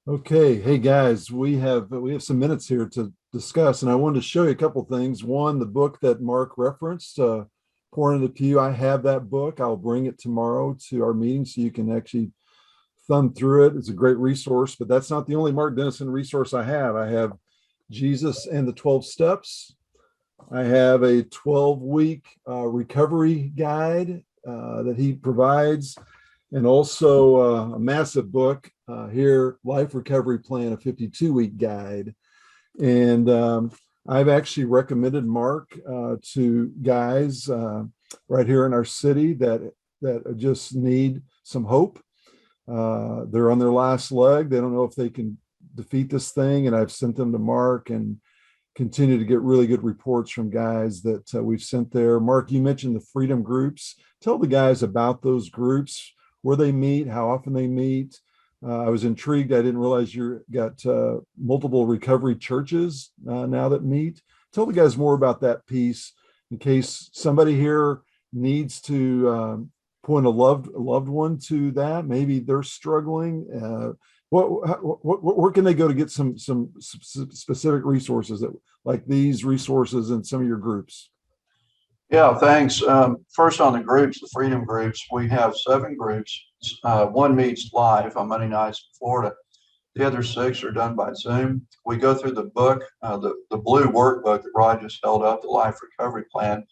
Okay, hey guys, we have some minutes here to discuss, and I wanted to show you a couple things. One, the book that Mark referenced, Pouring into Pew. I have that book. I'll bring it tomorrow to our meeting so you can actually thumb through it. It's a great resource, but that's not the only Mark Denison resource I have. I have Jesus and the 12 Steps. I have a 12-week recovery guide that he provides, and also a massive book here, Life Recovery Plan, a 52-week guide. And I've actually recommended Mark to guys right here in our city that just need some hope. They're on their last leg. They don't know if they can defeat this thing, and I've sent them to Mark and continue to get really good reports from guys that we've sent there. Mark, you mentioned the freedom groups. Tell the guys about those groups, where they meet, how often they meet. I was intrigued. I didn't realize you got multiple recovery churches now that meet. Tell the guys more about that piece in case somebody here needs to point a loved one to that. Maybe they're struggling. Where can they go to get some specific resources that like these resources in some of your groups? Yeah, thanks. First on the groups, the freedom groups, we have 7 groups. One meets live on Monday nights in Florida. The other 6 are done by Zoom. We go through the book, the blue workbook that Rod just held up, the Life Recovery Plan.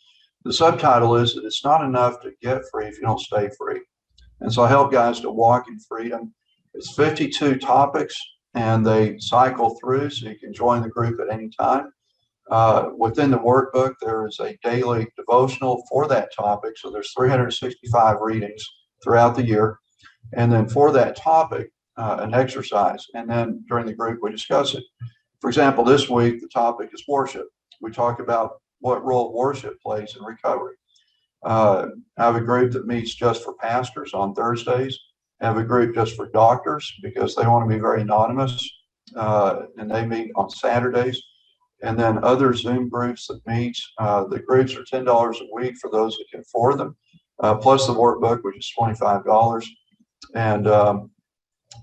The subtitle is that it's not enough to get free if you don't stay free. And so I help guys to walk in freedom. It's 52 topics, and they cycle through, so you can join the group at any time. Within the workbook, there is a daily devotional for that topic. So there's 365 readings throughout the year. And then for that topic, an exercise. And then during the group, we discuss it. For example, this week, the topic is worship. We talk about what role worship plays in recovery. I have a group that meets just for pastors on Thursdays. I have a group just for doctors because they want to be very anonymous. And they meet on Saturdays. And then other Zoom groups that meet. The groups are $10 a week for those that can afford them, plus the workbook, which is $25. And so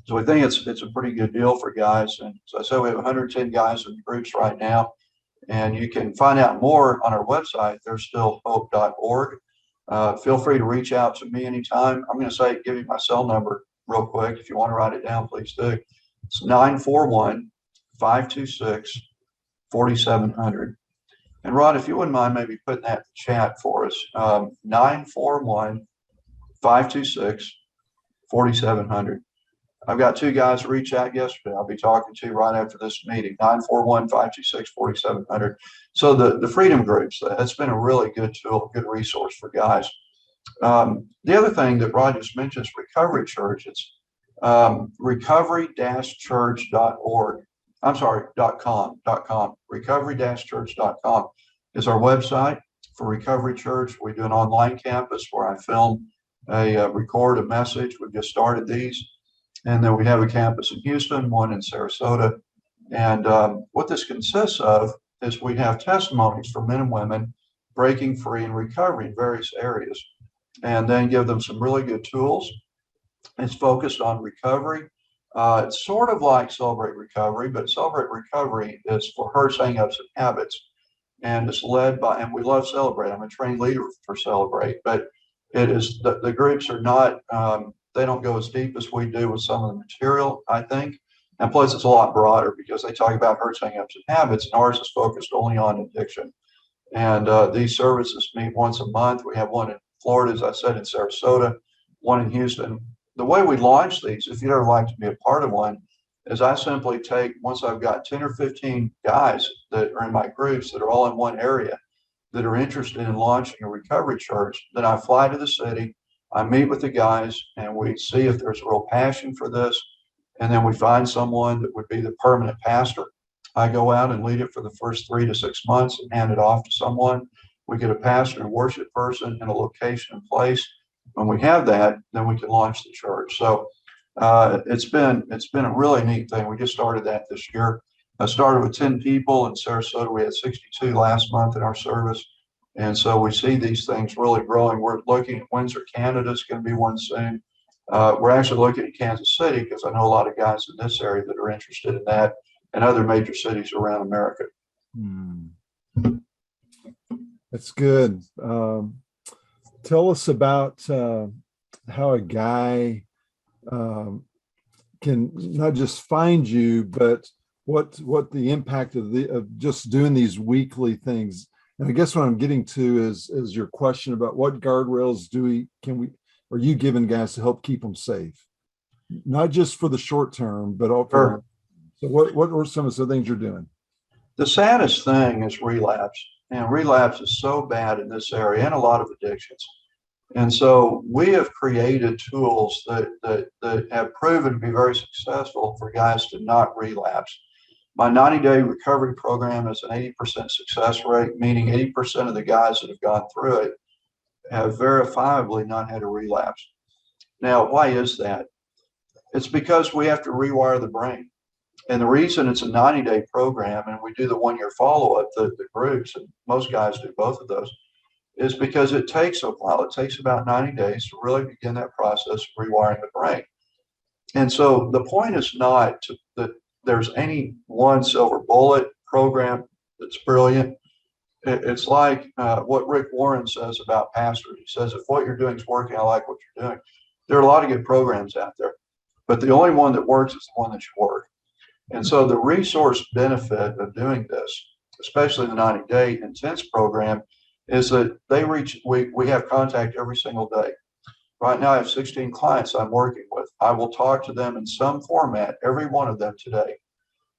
we think it's a pretty good deal for guys. And so I said we have 110 guys in the groups right now. And you can find out more on our website, there'sstillhope.org. Feel free to reach out to me anytime. I'm going to give you my cell number real quick. If you want to write it down, please do. It's 941-526-4700. And Rod, if you wouldn't mind maybe putting that in the chat for us, 941-526-4700. I've got 2 guys who reached out yesterday. I'll be talking to you right after this meeting, 941-526-4700. So the freedom groups, that's been a really good tool, good resource for guys. The other thing that Rod just mentioned is Recovery Church. It's recovery-church.org. I'm sorry, .com. Recovery-church.com is our website for Recovery Church. We do an online campus where I film record a message. We've just started these. And then we have a campus in Houston, one in Sarasota. And what this consists of is we have testimonies from men and women breaking free and recovery in various areas, and then give them some really good tools. It's focused on recovery. It's sort of like Celebrate Recovery, but Celebrate Recovery is for hurts, hang-ups, and habits. And it's led by, and we love Celebrate. I'm a trained leader for Celebrate, but it is, the groups are not, they don't go as deep as we do with some of the material, I think. And plus, it's a lot broader because they talk about hurts, hang-ups, and habits, and ours is focused only on addiction. And these services meet once a month. We have one in Florida, as I said, in Sarasota, one in Houston. The way we launch these, if you'd ever like to be a part of one, is I simply take, once I've got 10 or 15 guys that are in my groups that are all in one area that are interested in launching a recovery church, then I fly to the city. I meet with the guys and we see if there's a real passion for this. And then we find someone that would be the permanent pastor. I go out and lead it for the first 3 to 6 months and hand it off to someone. We get a pastor and worship person and a location and place. When we have that, then we can launch the church. So it's been a really neat thing. We just started that this year. I started with 10 people in Sarasota. We had 62 last month in our service. And so we see these things really growing. We're looking at Windsor, Canada is going to be one soon. We're actually looking at Kansas City because I know a lot of guys in this area that are interested in that, and other major cities around America. That's good. Tell us about how a guy can not just find you, but what the impact of just doing these weekly things. And I guess what I'm getting to is your question about what guardrails are you giving guys to help keep them safe, not just for the short term, but also. Sure. So what are some of the things you're doing? The saddest thing is relapse, and relapse is so bad in this area and a lot of addictions. And so we have created tools that have proven to be very successful for guys to not relapse. My 90-day recovery program is an 80% success rate, meaning 80% of the guys that have gone through it have verifiably not had a relapse. Now, why is that? It's because we have to rewire the brain. And the reason it's a 90-day program and we do the 1-year follow-up, the groups, and most guys do both of those, is because it takes a while. It takes about 90 days to really begin that process of rewiring the brain. And so the point is not that there's any one silver bullet program that's brilliant. It's like what Rick Warren says about pastors. He says, if what you're doing is working, I like what you're doing. There are a lot of good programs out there, but the only one that works is the one that you work. And so the resource benefit of doing this, especially the 90-day intense program, is that we have contact every single day. Right now I have 16 clients I'm working with. I will talk to them in some format, every one of them today.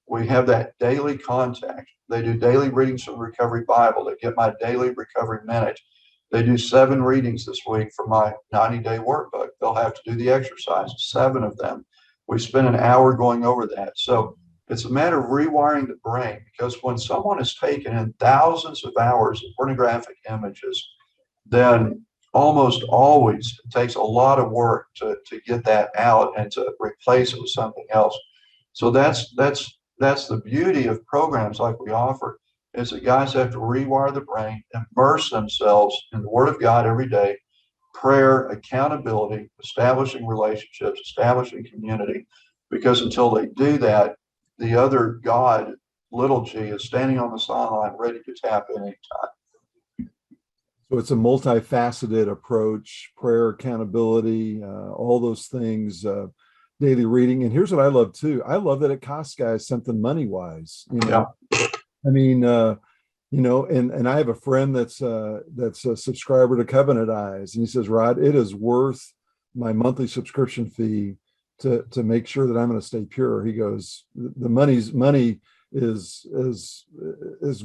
We have that daily contact. They do daily readings from the Recovery Bible. They get my daily recovery minute. They do 7 readings this week for my 90-day workbook. They'll have to do the exercises, 7 of them. We spend an hour going over that. So it's a matter of rewiring the brain, because when someone has taken in thousands of hours of pornographic images, then almost always it takes a lot of work to get that out and to replace it with something else. So that's the beauty of programs like we offer, is that guys have to rewire the brain, immerse themselves in the Word of God every day, prayer, accountability, establishing relationships, establishing community, because until they do that, the other God, little g, is standing on the sideline ready to tap in anytime. So it's a multifaceted approach: prayer, accountability, all those things, daily reading. And here's what I love too. I love that it costs guys something money-wise. Yeah. I mean, and I have a friend that's a subscriber to Covenant Eyes, and he says, Rod, it is worth my monthly subscription fee to make sure that I'm going to stay pure. He goes, the money is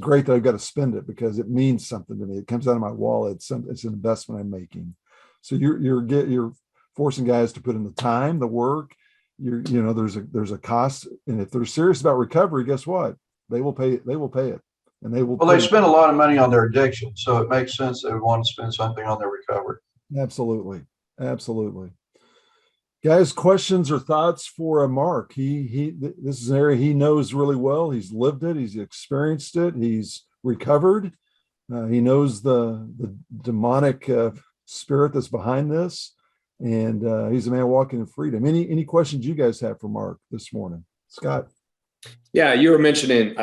great that I've got to spend it because it means something to me. It comes out of my wallet. It's an investment I'm making. So you're forcing guys to put in the time, the work. There's a cost, and if they're serious about recovery, guess what? They will pay it, and they will. Well, they spend a lot of money on their addiction, so it makes sense they would want to spend something on their recovery. Absolutely. Guys, questions or thoughts for Mark? This is an area he knows really well. He's lived it. He's experienced it. He's recovered. He knows the demonic spirit that's behind this, and he's a man walking in freedom. Any questions you guys have for Mark this morning? Scott? Yeah, you were mentioning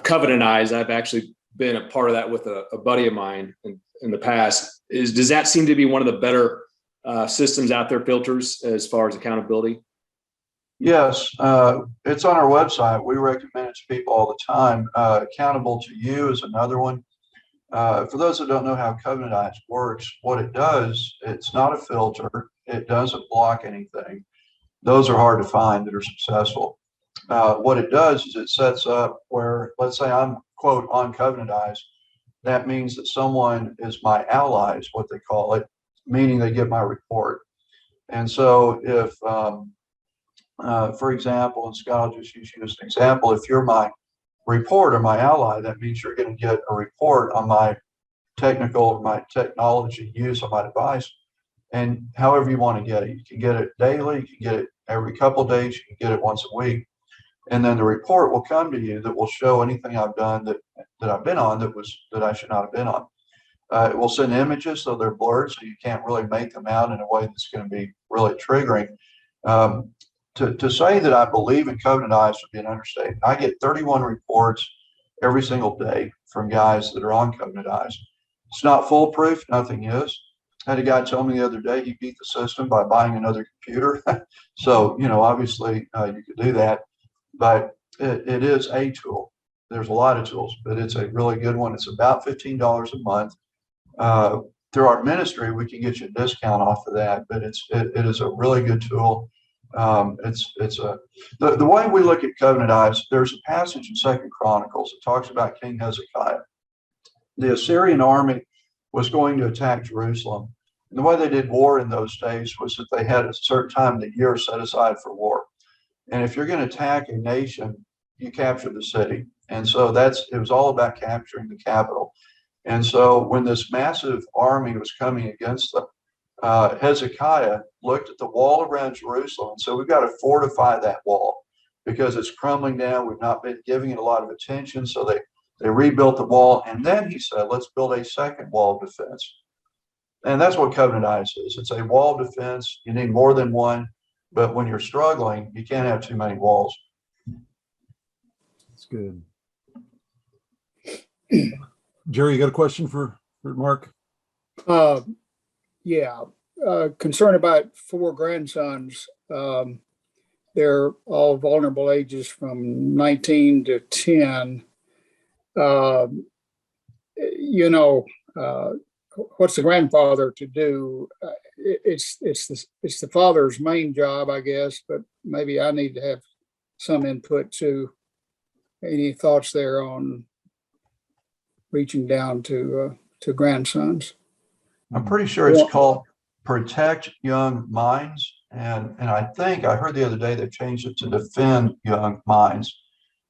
Covenant Eyes. I've actually been a part of that with a buddy of mine in the past. Does that seem to be one of the better systems out there, filters, as far as accountability? Yes, it's on our website. We recommend it to people all the time. Accountable to You is another one. For those that don't know how Covenant Eyes works, what it does, it's not a filter. It doesn't block anything. Those are hard to find that are successful. What it does is it sets up where, let's say I'm, quote, on Covenant Eyes. That means that someone is my ally, is what they call it, meaning they get my report. And so if, for example, and Scott, I'll just use you as an example, if you're my report or my ally, that means you're going to get a report on my technology use on my device, and however you want to get it. You can get it daily, you can get it every couple of days, you can get it once a week. And then the report will come to you that will show anything I've done that I've been on that I should not have been on. It will send images, so they're blurred, so you can't really make them out in a way that's going to be really triggering. To say that I believe in covenant-ized would be an understatement. I get 31 reports every single day from guys that are on covenant-ized. It's not foolproof. Nothing is. I had a guy tell me the other day he beat the system by buying another computer. So, obviously you could do that, but it is a tool. There's a lot of tools, but it's a really good one. It's about $15 a month. Through our ministry, we can get you a discount off of that, but it is a really good tool. The way we look at covenant-ized, there's a passage in Second Chronicles that talks about King Hezekiah. The Assyrian army was going to attack Jerusalem. And the way they did war in those days was that they had a certain time of the year set aside for war. And if you're going to attack a nation, you capture the city. And so it was all about capturing the capital. And so when this massive army was coming against them, Hezekiah looked at the wall around Jerusalem and said, we've got to fortify that wall because it's crumbling down. We've not been giving it a lot of attention. So they rebuilt the wall. And then he said, let's build a second wall of defense. And that's what covenant-ized is. It's a wall of defense. You need more than one. But when you're struggling, you can't have too many walls. That's good. Jerry, you got a question for Mark? Yeah. Concerned about 4 grandsons. They're all vulnerable ages from 19 to 10. What's the grandfather to do? It's the father's main job, I guess, but maybe I need to have some input too. Any thoughts there on reaching down to grandsons? I'm pretty sure it's called Protect Young Minds. And I think I heard the other day they've changed it to Defend Young Minds,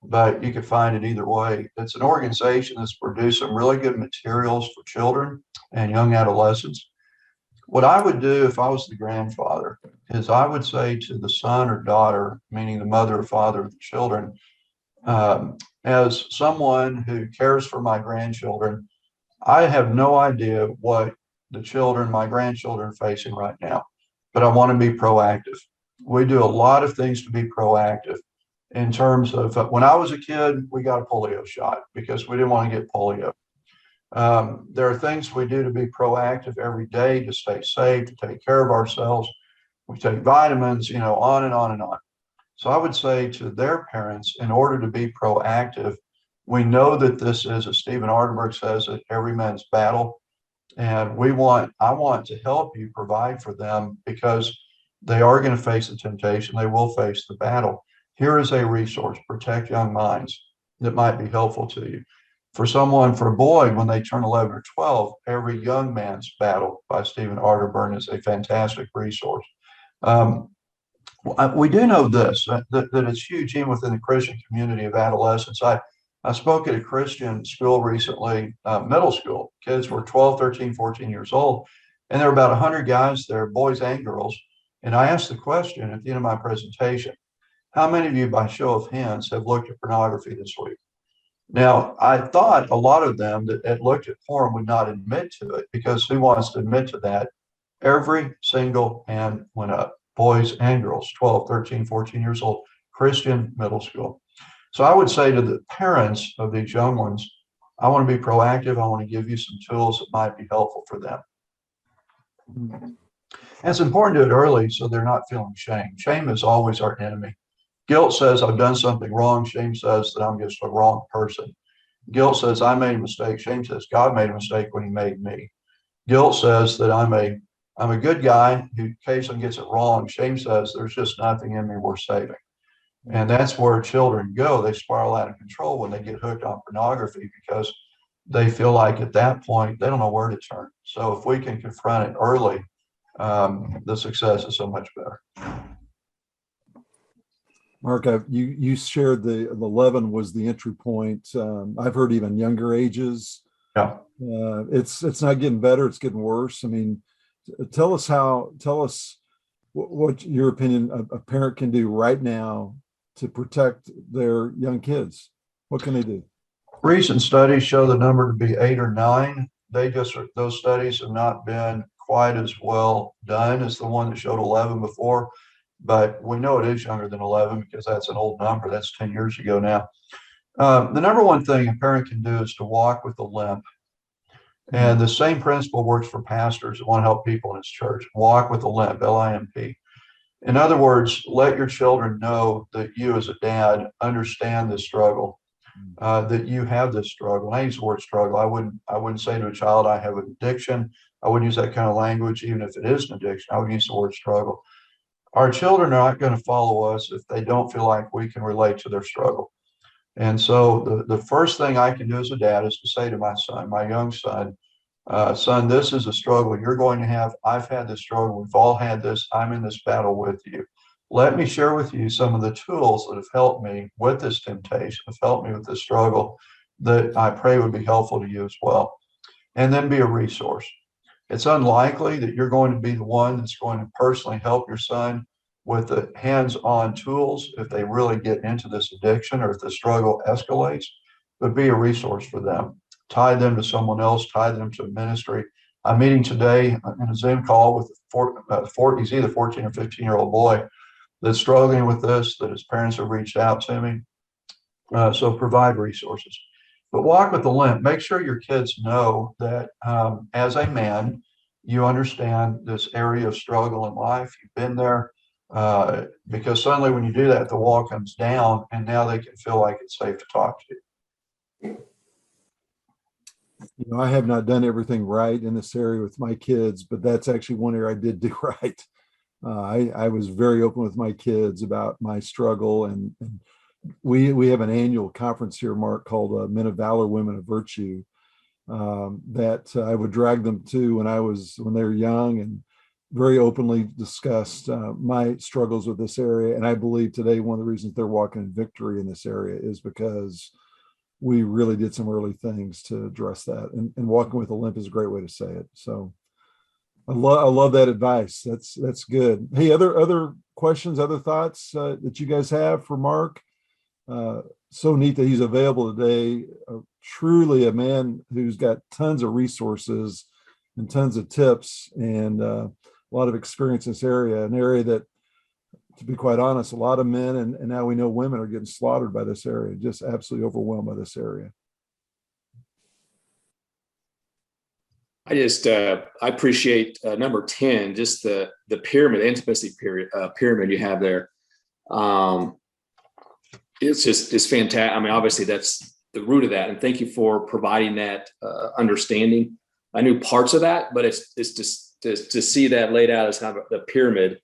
but you can find it either way. It's an organization that's produced some really good materials for children and young adolescents. What I would do if I was the grandfather is I would say to the son or daughter, meaning the mother or father of the children, as someone who cares for my grandchildren, I have no idea what my grandchildren are facing right now, but I want to be proactive. We do a lot of things to be proactive in terms of when I was a kid, we got a polio shot because we didn't want to get polio. There are things we do to be proactive every day to stay safe, to take care of ourselves. We take vitamins, on and on and on. So I would say to their parents, in order to be proactive, we know that this is, as Stephen Arterburg says, every man's battle. And I want to help you provide for them because they are going to face the temptation. They will face the battle. Here is a resource, Protect Young Minds, that might be helpful to you. For a boy, when they turn 11 or 12, Every Young Man's Battle by Stephen Arterburn is a fantastic resource. We do know this, that it's huge even within the Christian community of adolescents. I spoke at a Christian school recently, middle school. Kids were 12, 13, 14 years old, and there were about 100 guys there, boys and girls. And I asked the question at the end of my presentation, how many of you, by show of hands, have looked at pornography this week? Now, I thought a lot of them that had looked at porn would not admit to it because who wants to admit to that? Every single hand went up, boys and girls, 12, 13, 14 years old, Christian middle school. So I would say to the parents of these young ones, I want to be proactive. I want to give you some tools that might be helpful for them. And it's important to do it early so they're not feeling shame. Shame is always our enemy. Guilt says I've done something wrong. Shame says that I'm just a wrong person. Guilt says I made a mistake. Shame says God made a mistake when he made me. Guilt says that I'm a good guy who occasionally gets it wrong. Shame says there's just nothing in me worth saving. And that's where children go. They spiral out of control when they get hooked on pornography because they feel like at that point, they don't know where to turn. So if we can confront it early, the success is so much better. Mark, you shared the 11 was the entry point. I've heard even younger ages. Yeah. It's not getting better. It's getting worse. I mean, tell us what your opinion a parent can do right now to protect their young kids. What can they do? Recent studies show the number to be 8 or 9, those studies have not been quite as well done as the one that showed 11 before, but we know it is younger than 11 because that's an old number. That's 10 years ago now. The number one thing a parent can do is to walk with a limp. And the same principle works for pastors that want to help people in his church. Walk with a limp, L-I-M-P. In other words, let your children know that you as a dad understand this struggle, that you have this struggle. And I use the word struggle. I wouldn't say to a child, I have an addiction. I wouldn't use that kind of language, even if it is an addiction. I would use the word struggle. Our children are not going to follow us if they don't feel like we can relate to their struggle. And so the first thing I can do as a dad is to say to my son, my young son, son, this is a struggle you're going to have. I've had this struggle. We've all had this. I'm in this battle with you. Let me share with you some of the tools that have helped me with this temptation, have helped me with this struggle, that I pray would be helpful to you as well. And then be a resource. It's unlikely that you're going to be the one that's going to personally help your son with the hands-on tools if they really get into this addiction or if the struggle escalates, but be a resource for them. Tie them to someone else, tie them to a ministry. I'm meeting today in a Zoom call with he's either 14 or 15-year-old boy that's struggling with this, that his parents have reached out to me. So provide resources. But walk with the limp. Make sure your kids know that as a man, you understand this area of struggle in life. You've been there. Because suddenly when you do that, the wall comes down and now they can feel like it's safe to talk to you. You know, I have not done everything right in this area with my kids, but that's actually one area I did do right. I was very open with my kids about my struggle, and we have an annual conference here, Mark, called Men of Valor, Women of Virtue, that I would drag them to when they were young, and very openly discussed my struggles with this area. And I believe today one of the reasons they're walking in victory in this area is because we really did some early things to address that. And walking with a limp is a great way to say it. So I love that advice. That's good. Hey, other questions, other thoughts that you guys have for Mark? So neat that he's available today. Truly a man who's got tons of resources and tons of tips and a lot of experience in this area, an area that, to be quite honest, a lot of men and now we know women are getting slaughtered by this area, just absolutely overwhelmed by this area. I appreciate number 10, just the pyramid, intimacy pyramid you have there. It's fantastic. I mean, obviously that's the root of that. And thank you for providing that understanding. I knew parts of that, but it's just to see that laid out as kind of the pyramid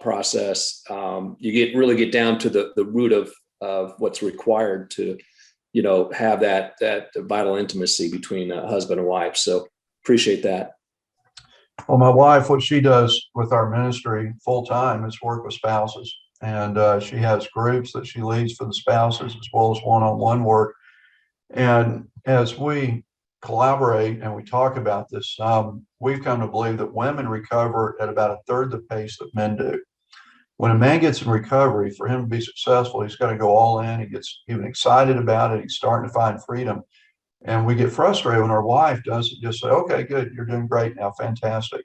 process. You really get down to the root of what's required to, have that vital intimacy between husband and wife. So appreciate that. Well, my wife, what she does with our ministry full time is work with spouses. And she has groups that she leads for the spouses as well as one-on-one work. And as we collaborate and we talk about this, we've come to believe that women recover at about a third the pace that men do. When a man gets in recovery, for him to be successful, he's got to go all in. He gets even excited about it. He's starting to find freedom. And we get frustrated when our wife doesn't just say, okay, good, you're doing great now, fantastic.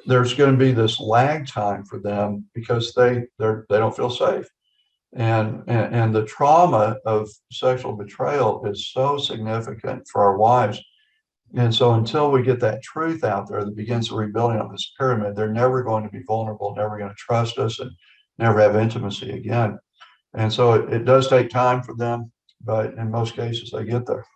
There's going to be this lag time for them because they don't feel safe. And the trauma of sexual betrayal is so significant for our wives. And so until we get that truth out there that begins the rebuilding of this pyramid, they're never going to be vulnerable, never going to trust us, and never have intimacy again. And so it does take time for them, but in most cases they get there.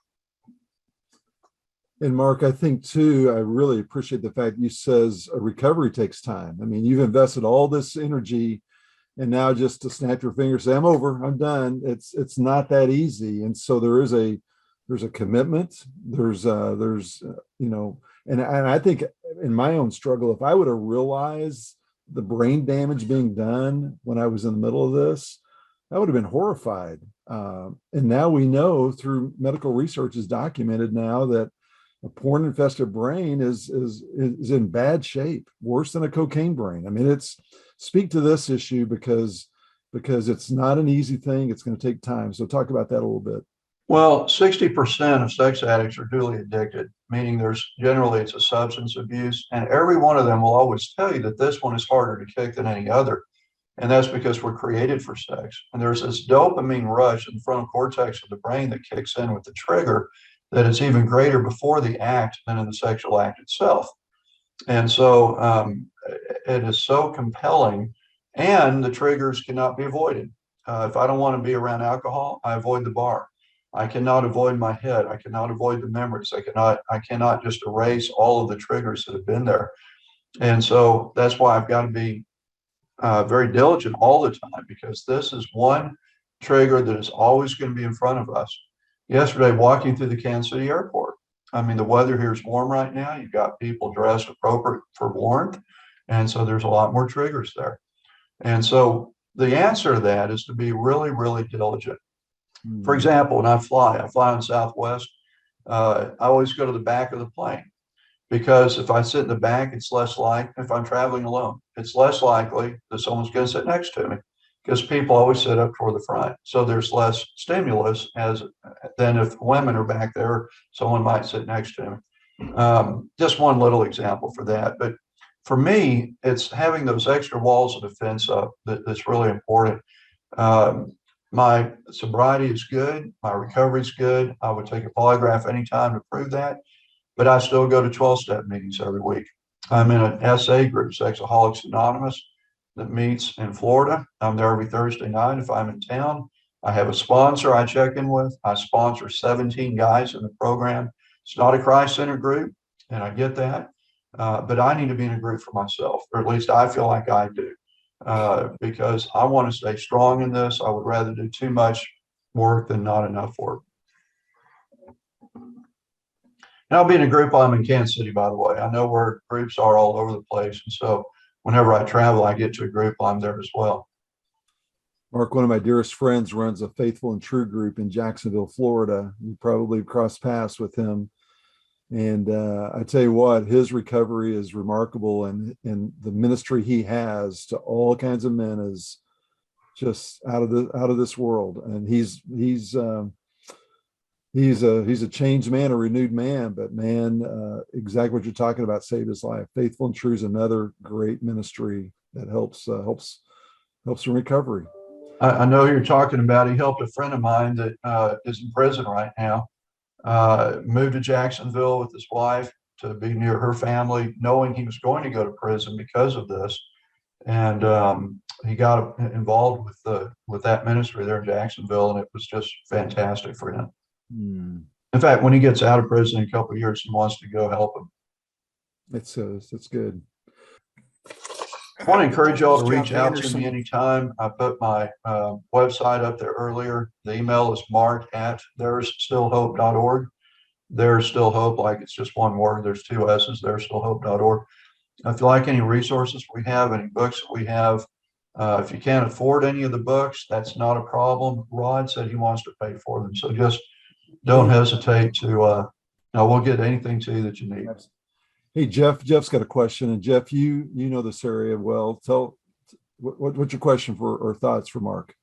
And Mark, I think too, I really appreciate the fact you says a recovery takes time. I mean, you've invested all this energy, and now just to snap your fingers, say, I'm over, I'm done. It's not that easy. And so there's a commitment. There's and I think in my own struggle, if I would have realized the brain damage being done when I was in the middle of this, I would have been horrified. And now we know through medical research is documented now that a porn infested brain is in bad shape, worse than a cocaine brain. I mean, speak to this issue because it's not an easy thing. It's going to take time. So talk about that a little bit. Well, 60% of sex addicts are dually addicted, meaning it's a substance abuse, and every one of them will always tell you that this one is harder to kick than any other. And that's because we're created for sex. And there's this dopamine rush in the frontal cortex of the brain that kicks in with the trigger that is even greater before the act than in the sexual act itself. And so it is so compelling, and the triggers cannot be avoided. If I don't want to be around alcohol, I avoid the bar. I cannot avoid my head. I cannot avoid the memories. I cannot just erase all of the triggers that have been there. And so that's why I've got to be very diligent all the time, because this is one trigger that is always going to be in front of us. Yesterday, walking through the Kansas City airport, I mean, the weather here is warm right now. You've got people dressed appropriate for warmth. And so there's a lot more triggers there. And so the answer to that is to be really, really diligent. For example, when I fly on Southwest, I always go to the back of the plane, because if I sit in the back, it's less likely, if I'm traveling alone, it's less likely that someone's going to sit next to me, because people always sit up toward the front. So there's less stimulus than if women are back there, someone might sit next to me. Just one little example for that. But for me, it's having those extra walls of defense up that's really important. My sobriety is good. My recovery is good. I would take a polygraph anytime to prove that, but I still go to 12-step meetings every week. I'm in an SA group, Sexaholics Anonymous, that meets in Florida. I'm there every Thursday night if I'm in town. I have a sponsor I check in with. I sponsor 17 guys in the program. It's not a Christ-centered group, and I get that, but I need to be in a group for myself, or at least I feel like I do. Because I want to stay strong in this. I would rather do too much work than not enough work. And I'll be in a group while I'm in Kansas City, by the way. I know where groups are all over the place. And so whenever I travel, I get to a group while I'm there as well. Mark, one of my dearest friends, runs a Faithful and True group in Jacksonville, Florida. You probably crossed paths with him. And I tell you what, his recovery is remarkable, and the ministry he has to all kinds of men is just out of this world. And he's a changed man, a renewed man. But man, exactly what you're talking about saved his life. Faithful and True is another great ministry that helps in recovery. I know you're talking about. He helped a friend of mine that is in prison right now. Moved to Jacksonville with his wife to be near her family, knowing he was going to go to prison because of this. And he got involved with that ministry there in Jacksonville, and it was just fantastic for him. In fact, when he gets out of prison in a couple of years, he wants to go help him. It's good. I want to encourage y'all to reach out to me anytime. I put my website up there earlier. The email is mark@there'sstillhope.org. There's still hope, like it's just one word. There's two S's, there'sstillhope.org. If you like any resources we have, any books that we have, if you can't afford any of the books, that's not a problem. Rod said he wants to pay for them. So just don't hesitate to, we'll get anything to you that you need. Hey, Jeff's got a question. And Jeff, you know this area well. Tell what's your question or thoughts for Mark?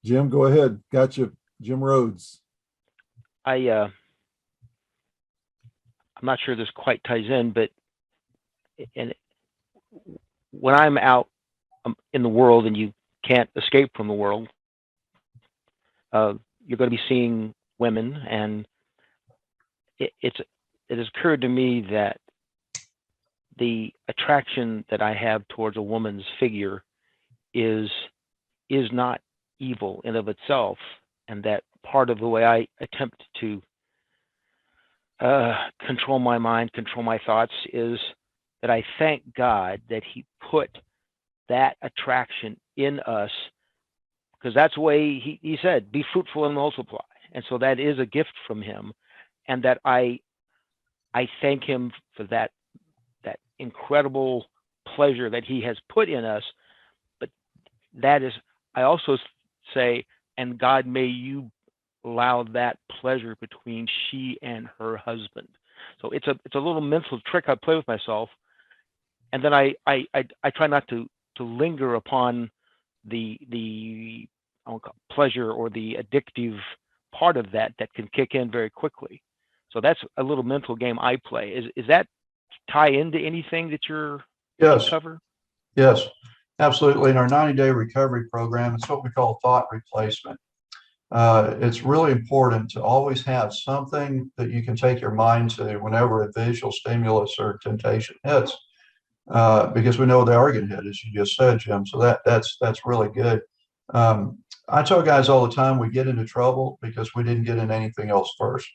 Jim, go ahead. Gotcha. Jim Rhodes. I'm not sure this quite ties in, but when I'm out in the world and you can't escape from the world, you're going to be seeing women, and it has occurred to me that the attraction that I have towards a woman's figure is not evil in of itself, and that part of the way I attempt to control my mind, control my thoughts, is that I thank God that he put that attraction in us, because that's the way he said, be fruitful and multiply. And so that is a gift from him, and that I thank him for that incredible pleasure that he has put in us. But that is, I also say, and God, may you allow that pleasure between she and her husband. So it's a little mental trick I play with myself, and then I try not to linger upon the pleasure or the addictive part of that that can kick in very quickly. So that's a little mental game I play. Is that tie into anything that you Yes, cover? yes, absolutely. In our 90-day recovery program, it's what we call thought replacement. It's really important to always have something that you can take your mind to whenever a visual stimulus or temptation hits, because we know they are going to hit, as you just said, Jim. So that's really good. I tell guys all the time, we get into trouble because we didn't get into anything else first.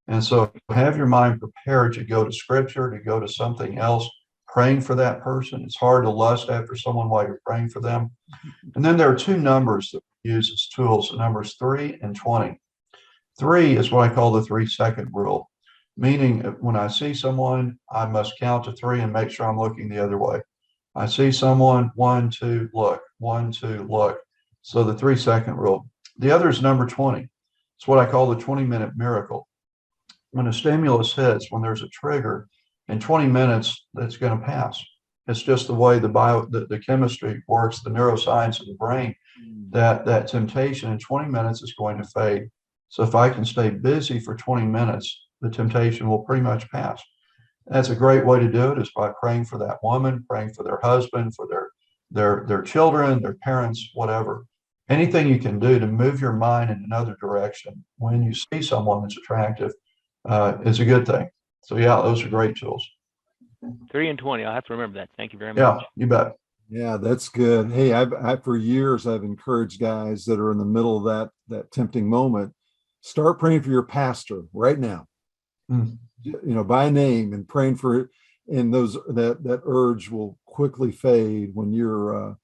And so have your mind prepared to go to scripture, to go to something else, praying for that person. It's hard to lust after someone while you're praying for them. And then there are two numbers that we use as tools, the numbers 3 and 20. 3 is what I call the 3-second rule, meaning when I see someone, I must count to 3 and make sure I'm looking the other way. I see someone, 1, 2, look, 1, 2, look. So the 3-second rule. The other is number 20. It's what I call the 20-minute miracle. When a stimulus hits, when there's a trigger, in 20 minutes, that's going to pass. It's just the way the chemistry works, the neuroscience of the brain, that temptation in 20 minutes is going to fade. So if I can stay busy for 20 minutes, the temptation will pretty much pass. That's a great way to do it, is by praying for that woman, praying for their husband, for their children, their parents, whatever. Anything you can do to move your mind in another direction when you see someone that's attractive is a good thing. So yeah, those are great tools. 3 and 20. I'll have to remember that. Thank you very Yeah, much. you bet. Yeah, that's good. Hey, for years, I've encouraged guys that are in the middle of that tempting moment, start praying for your pastor right now. Mm. By name, and praying for it. And that urge will quickly fade when you're,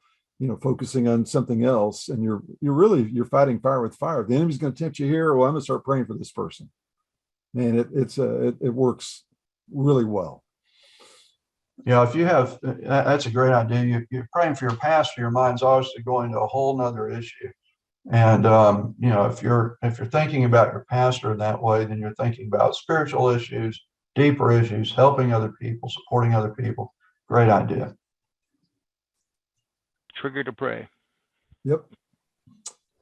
focusing on something else, and you're fighting fire with fire. If the enemy's going to tempt you here, well, I'm going to start praying for this person. Man, it works really well. If you have, that's a great idea. You're praying for your pastor, your mind's obviously going to a whole nother issue. And, if you're thinking about your pastor in that way, then you're thinking about spiritual issues, deeper issues, helping other people, supporting other people. Great idea. Trigger to pray. Yep.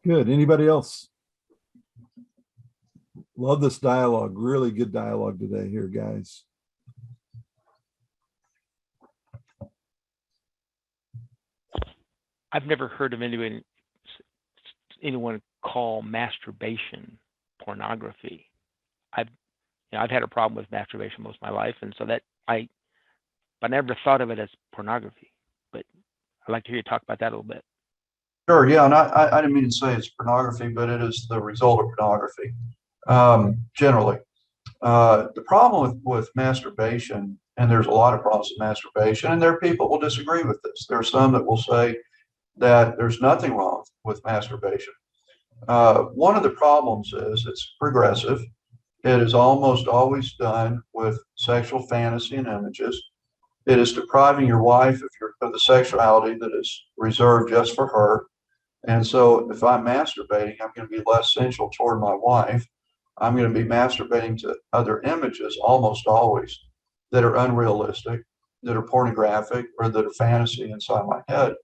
Good. Anybody else? Love this dialogue. Really good dialogue today here, guys. I've never heard of anyone call masturbation pornography. I've had a problem with masturbation most of my life, and so I never thought of it as pornography. But I'd like to hear you talk about that a little bit. Sure. Yeah. And I didn't mean to say it's pornography, but it is the result of pornography. Generally, the problem with masturbation, and there's a lot of problems with masturbation, and there are people who will disagree with this. There are some that will say that there's nothing wrong with masturbation. One of the problems is it's progressive. It is almost always done with sexual fantasy and images. It is depriving your wife of the sexuality that is reserved just for her. And so if I'm masturbating, I'm going to be less sensual toward my wife. I'm going to be masturbating to other images almost always that are unrealistic, that are pornographic, or that are fantasy inside my head.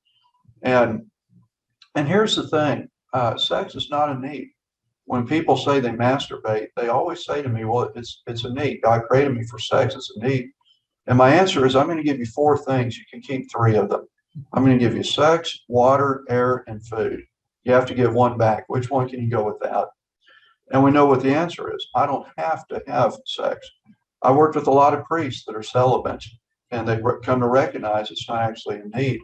And here's the thing, sex is not a need. When people say they masturbate, they always say to me, well, it's a need. God created me for sex, it's a need. And my answer is, I'm going to give you 4 things. You can keep 3 of them. I'm going to give you sex, water, air, and food. You have to give 1 back. Which one can you go without? And we know what the answer is. I don't have to have sex. I worked with a lot of priests that are celibate, and they come to recognize it's not actually a need.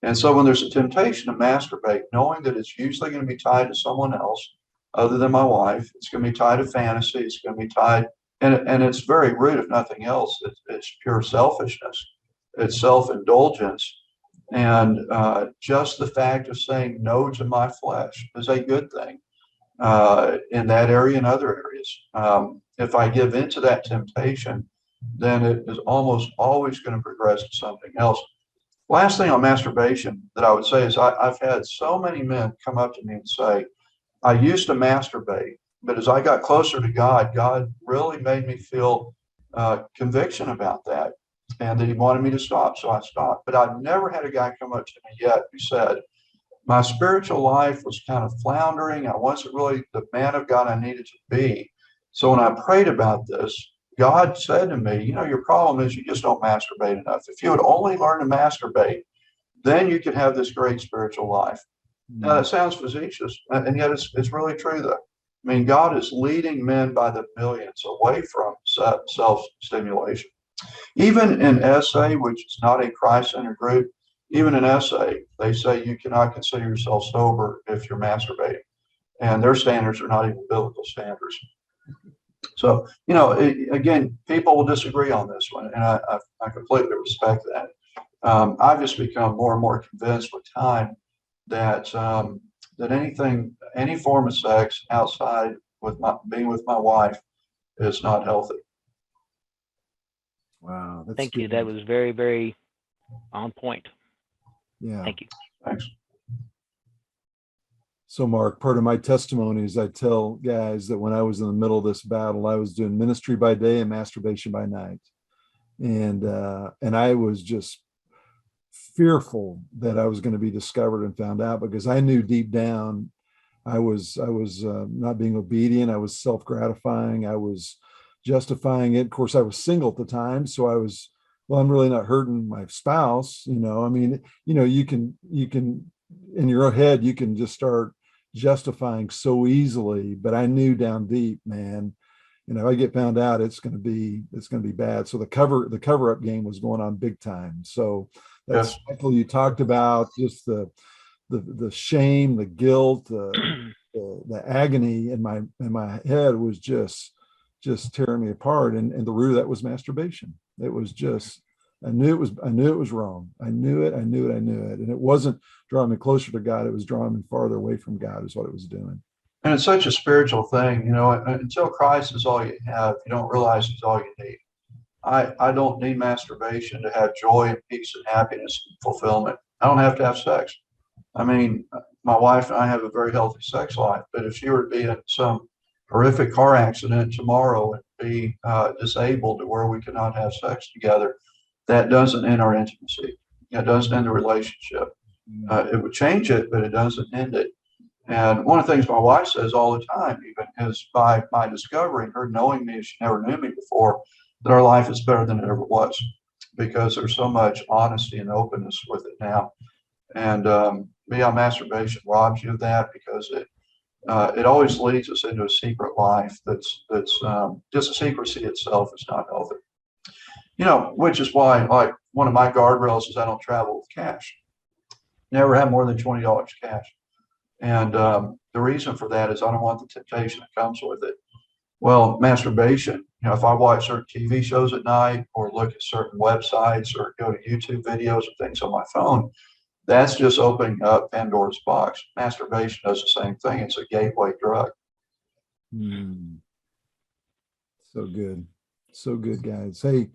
And so when there's a temptation to masturbate, knowing that it's usually going to be tied to someone else other than my wife, it's going to be tied to fantasy, it's going to be tied, and it's very rude, if nothing else. It's pure selfishness. It's self-indulgence. And just the fact of saying no to my flesh is a good thing in that area and other areas. If I give into that temptation, then it is almost always going to progress to something else. Last thing on masturbation that I would say is I've had so many men come up to me and say, I used to masturbate, but as I got closer to God, God really made me feel conviction about that, and that he wanted me to stop. So I stopped. But I've never had a guy come up to me yet who said, my spiritual life was kind of floundering. I wasn't really the man of God I needed to be. So when I prayed about this, God said to me, your problem is you just don't masturbate enough. If you would only learn to masturbate, then you could have this great spiritual life. Now, that sounds facetious, and yet it's really true, though. I mean, God is leading men by the millions away from self-stimulation. Even in SA, which is not a Christ-centered group, even in SA, they say you cannot consider yourself sober if you're masturbating. And their standards are not even biblical standards. So, again, people will disagree on this one, and I completely respect that. I've just become more and more convinced with time that any form of sex outside being with my wife is not healthy. Wow. That's Thank you. good. That was very, very on point. Yeah. Thank you. Thanks. So, Mark, part of my testimony is I tell guys that when I was in the middle of this battle, I was doing ministry by day and masturbation by night. And I was just fearful that I was going to be discovered and found out, because I knew deep down I was not being obedient. I was self-gratifying. I was justifying it. Of course, I was single at the time, so I was, well, I'm really not hurting my spouse. I mean, you can in your head, you can just start justifying so easily. But I knew down deep, man, I get found out, it's going to be bad. So the cover up game was going on big time. So that cycle you talked about, just the shame, the guilt, the agony in my head was just tearing me apart. And the root of that was masturbation. It was just, I knew it was wrong. I knew it. And it wasn't drawing me closer to God. It was drawing me farther away from God, is what it was doing. And it's such a spiritual thing, until Christ is all you have, you don't realize he's all you need. I don't need masturbation to have joy and peace and happiness and fulfillment. I don't have to have sex. I mean, my wife and I have a very healthy sex life, but if she were to be in some horrific car accident tomorrow and be disabled to where we cannot have sex together, that doesn't end our intimacy. It doesn't end the relationship. It would change it, but it doesn't end it. And one of the things my wife says all the time, even, is by my discovering her, knowing me as she never knew me before, that our life is better than it ever was, because there's so much honesty and openness with it now. And masturbation robs you of that, because it always leads us into a secret life that's just a secrecy itself is not healthy. Which is why, like, one of my guardrails is I don't travel with cash. Never have more than $20 cash. And the reason for that is I don't want the temptation that comes with it. Well, masturbation, if I watch certain TV shows at night, or look at certain websites, or go to YouTube videos or things on my phone, that's just opening up Pandora's box. Masturbation does the same thing. It's a gateway drug. So good, guys. Hey,